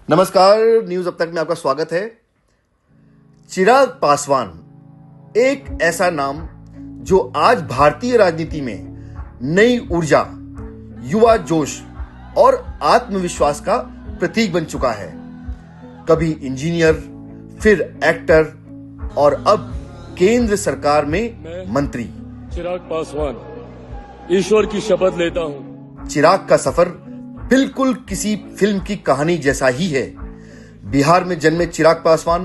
नमस्कार, न्यूज अब तक में आपका स्वागत है। चिराग पासवान एक ऐसा नाम जो आज भारतीय राजनीति में नई ऊर्जा, युवा जोश और आत्मविश्वास का प्रतीक बन चुका है। कभी इंजीनियर, फिर एक्टर और अब केंद्र सरकार में मंत्री। चिराग पासवान ईश्वर की शपथ लेता हूं। चिराग का सफर बिल्कुल किसी फिल्म की कहानी जैसा ही है। बिहार में जन्मे चिराग पासवान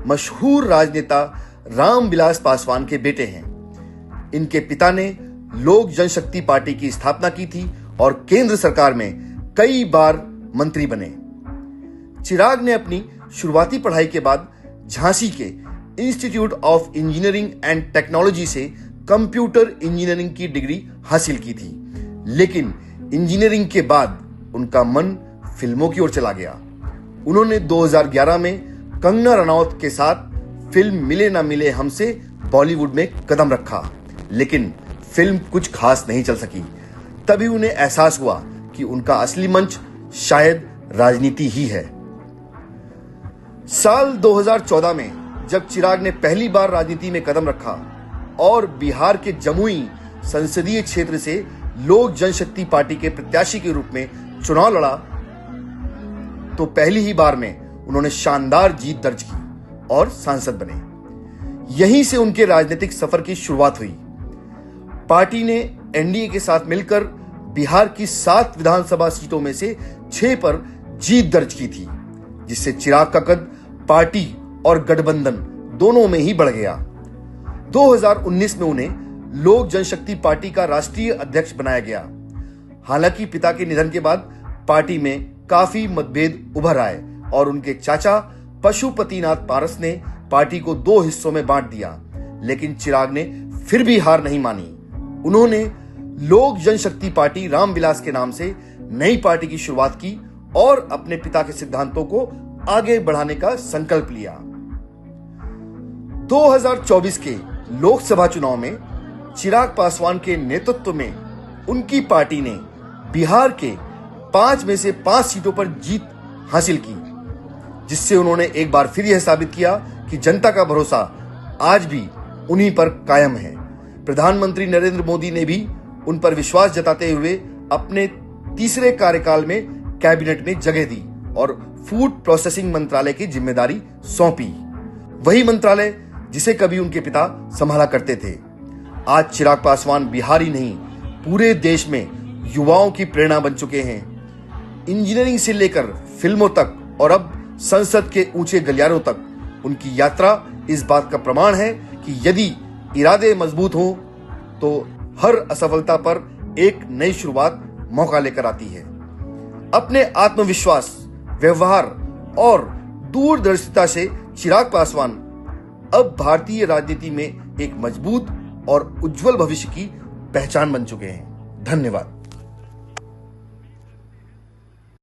मशहूर राजनेता रामविलास पासवान के बेटे हैं। इनके पिता ने लोक जनशक्ति पार्टी की स्थापना की थी और केंद्र सरकार में कई बार मंत्री बने। चिराग ने अपनी शुरुआती पढ़ाई के बाद झांसी के institute of engineering and technology से कंप्यूटर इंजीनियरिंग की डिग्री हासिल की थी, लेकिन इंजीनियरिंग के बाद उनका मन फिल्मों की ओर चला गया। उन्होंने 2011 में कंगना रनौत के साथ फिल्म मिले ना मिले हमसे बॉलीवुड में कदम रखा, लेकिन फिल्म कुछ खास नहीं चल सकी। तभी उन्हें एहसास हुआ कि उनका असली मंच शायद राजनीति ही है। साल 2014 में जब चिराग ने पहली बार राजनीति में कदम रखा और बिहार के जमुई संसदीय क्षेत्र से लोक जनशक्ति पार्टी के प्रत्याशी के रूप में चुनाव लड़ा, तो पहली ही बार में उन्होंने शानदार जीत दर्ज की और सांसद बने। यहीं से उनके राजनीतिक सफर की शुरुआत हुई। पार्टी ने एनडीए के साथ मिलकर बिहार की 7 विधानसभा सीटों में से 6 पर जीत दर्ज की थी, जिससे चिराग का कद पार्टी और गठबंधन दोनों में ही बढ़ गया। 2019 में उन्हें लोक जनशक्ति पार्टी का राष्ट्रीय अध्यक्ष बनाया गया। हालांकि पिता के निधन के बाद पार्टी में काफी मतभेद उभर आए और उनके चाचा पशुपतिनाथ पारस ने पार्टी को 2 हिस्सों में बांट दिया, लेकिन चिराग ने फिर भी हार नहीं मानी। उन्होंने लोक जनशक्ति पार्टी रामविलास के नाम से नई पार्टी की शुरुआत की और अपने पिता के सिद्धांतों को आगे बढ़ाने का संकल्प लिया। 2024 के लोकसभा चुनाव में चिराग पासवान के नेतृत्व में उनकी पार्टी ने बिहार के 5 में से 5 सीटों पर जीत हासिल की, जिससे उन्होंने एक बार फिर यह साबित किया कि जनता का भरोसा आज भी उन्हीं पर कायम है। प्रधानमंत्री नरेंद्र मोदी ने भी उन पर विश्वास जताते हुए अपने तीसरे कार्यकाल में कैबिनेट में जगह दी और फूड प्रोसेसिंग मंत्रालय की जिम्मेदारी सौंपी, वही मंत्रालय जिसे कभी उनके पिता संभाला करते थे। आज चिराग पासवान बिहार ही नहीं, पूरे देश में युवाओं की प्रेरणा बन चुके हैं। इंजीनियरिंग से लेकर फिल्मों तक और अब संसद के ऊंचे गलियारों तक उनकी यात्रा इस बात का प्रमाण है कि यदि इरादे मजबूत हों तो हर असफलता पर एक नई शुरुआत मौका लेकर आती है। अपने आत्मविश्वास, व्यवहार और दूरदर्शिता से चिराग पासवान अब भारतीय राजनीति में एक मजबूत और उज्जवल भविष्य की पहचान बन चुके हैं। धन्यवाद।